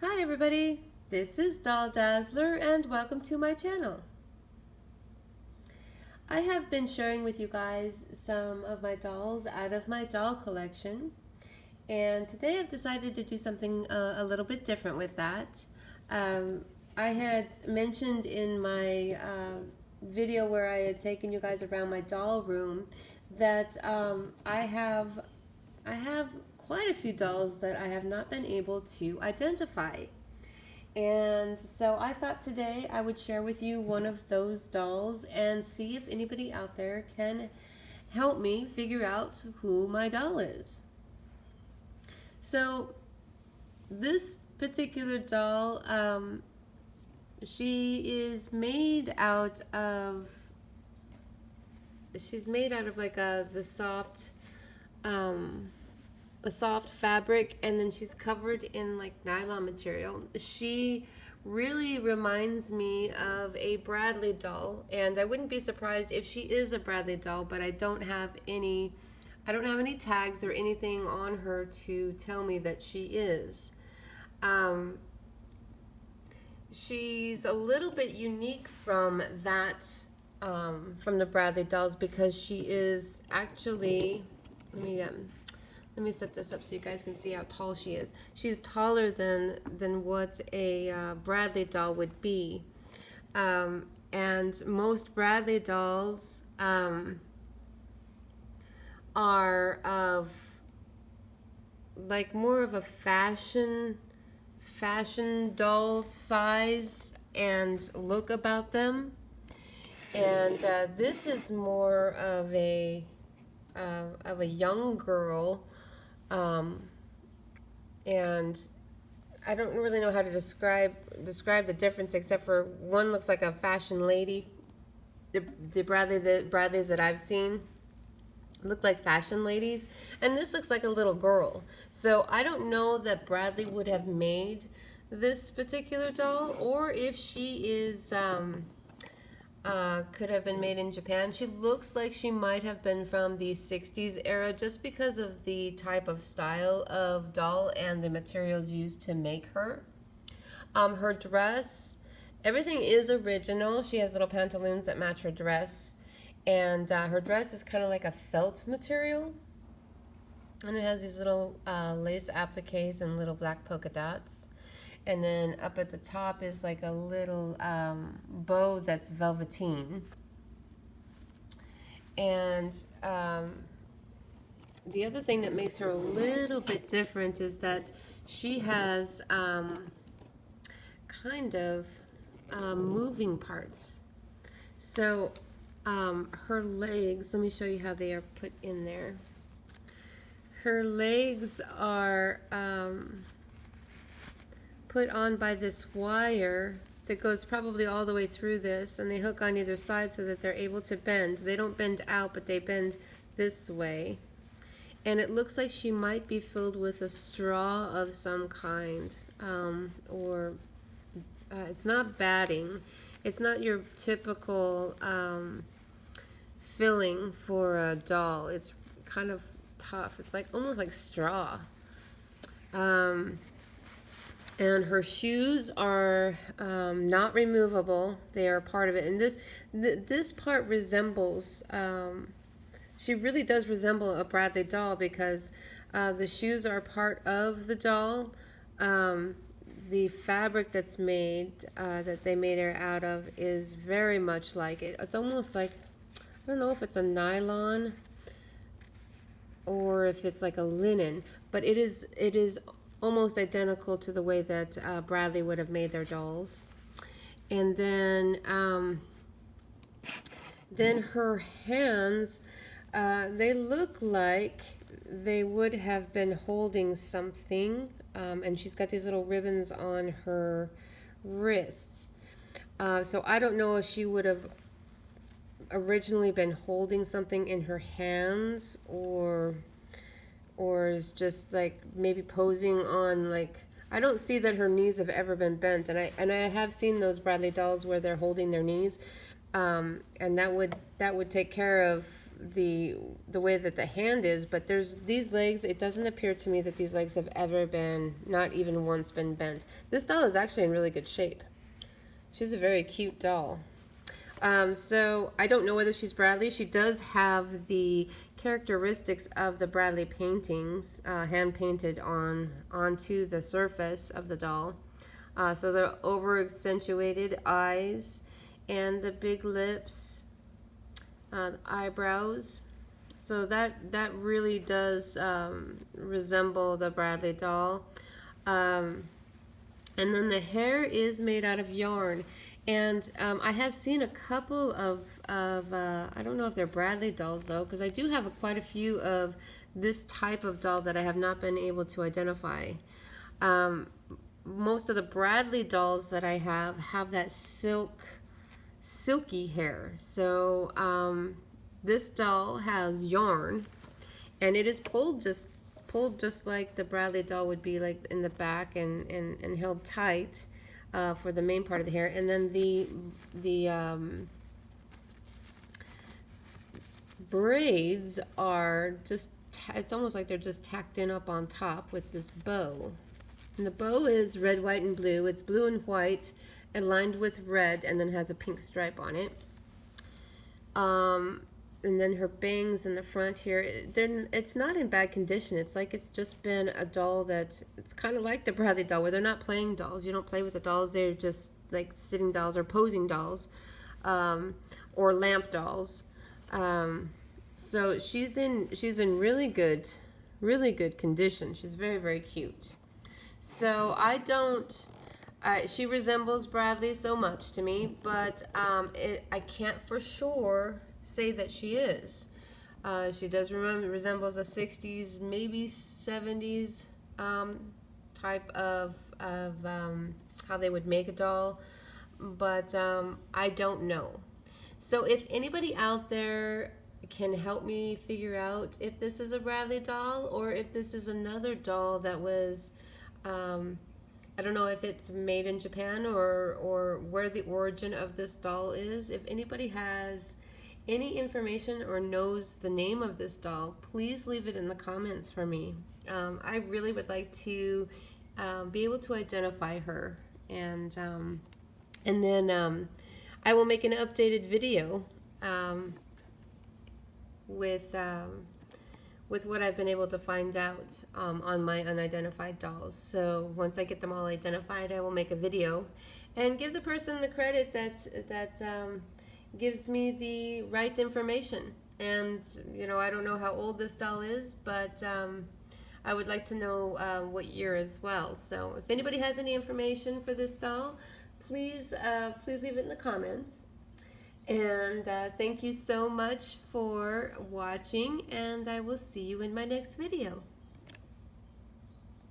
Hi everybody, this is Doll Dazzler and welcome to my channel. I have been sharing with you guys some of my dolls out of my doll collection, and today I've decided to do something a little bit different with that. I had mentioned in my video where I had taken you guys around my doll room that I have quite a few dolls that I have not been able to identify. And so I thought today I would share with you one of those dolls and see if anybody out there can help me figure out who my doll is. So this particular doll, she's made out of like a soft fabric, and then she's covered in like nylon material. She really reminds me of a Bradley doll, and I wouldn't be surprised if she is a Bradley doll, but I don't have any tags or anything on her to tell me that she is. She's a little bit unique from that, from the Bradley dolls, because she is actually, let me set this up so you guys can see how tall she is. She's taller than what a Bradley doll would be. And most Bradley dolls are of like more of a fashion doll size and look about them. And this is more of a young girl. And I don't really know how to describe the difference, except for one looks like a fashion lady. The Bradleys that I've seen look like fashion ladies, and this looks like a little girl. So I don't know that Bradley would have made this particular doll, or if she is could have been made in Japan. She looks like she might have been from the 60s era, just because of the type of style of doll and the materials used to make her. Her dress, everything is original. She has little pantaloons that match her dress, and her dress is kind of like a felt material, and it has these little lace appliques and little black polka dots. And then up at the top is like a little bow that's velveteen. And the other thing that makes her a little bit different is that she has kind of moving parts. So her legs, let me show you how they are put in there. Her legs are put on by this wire that goes probably all the way through this, and they hook on either side so that they're able to bend. They don't bend out, but they bend this way. And it looks like she might be filled with a straw of some kind, or it's not batting. It's not your typical filling for a doll. It's kind of tough. It's like almost like straw. And her shoes are not removable. They are part of it. And this part resembles, she really does resemble a Bradley doll, because the shoes are part of the doll. The fabric that's made, that they made her out of, is very much like it. It's almost like, I don't know if it's a nylon or if it's like a linen, but it is almost identical to the way that Bradley would have made their dolls. And then her hands, they look like they would have been holding something, and she's got these little ribbons on her wrists. So I don't know if she would have originally been holding something in her hands, or is just like maybe posing on, like, I don't see that her knees have ever been bent, and I have seen those Bradley dolls where they're holding their knees, and that would take care of the way that the hand is, but there's these legs. It doesn't appear to me that these legs have ever been, not even once, been bent. This doll is actually in really good shape. She's a very cute doll. So I don't know whether she's Bradley. She does have the characteristics of the Bradley paintings, hand painted onto the surface of the doll. So the over accentuated eyes and the big lips, the eyebrows. So that really does resemble the Bradley doll. And then the hair is made out of yarn. And I have seen a couple of I don't know if they're Bradley dolls though, because I do have quite a few of this type of doll that I have not been able to identify. Most of the Bradley dolls that I have that silky hair. So this doll has yarn, and it is pulled just like the Bradley doll would be, like in the back and held tight. For the main part of the hair, and then the braids are just, it's almost like they're just tacked in up on top with this bow. And the bow is red, white, and blue. It's blue and white and lined with red, and then has a pink stripe on it. And then her bangs in the front here, it's not in bad condition. It's like it's just been a doll that, it's kind of like the Bradley doll, where they're not playing dolls. You don't play with the dolls. They're just like sitting dolls or posing dolls, or lamp dolls. So she's in really good condition. She's very, very cute. So she resembles Bradley so much to me, but I can't for sure say that she is. She does resembles a 60s, maybe 70s type of how they would make a doll, but I don't know. So if anybody out there can help me figure out if this is a Bradley doll or if this is another doll that was, I don't know if it's made in Japan or where the origin of this doll is. If anybody has any information or knows the name of this doll, please leave it in the comments for me. I really would like to be able to identify her, and then I will make an updated video with what I've been able to find out on my unidentified dolls. So once I get them all identified, I will make a video and give the person the credit that gives me the right information. And you know, I don't know how old this doll is, but I would like to know what year as well. So if anybody has any information for this doll, please leave it in the comments. And thank you so much for watching, and I will see you in my next video.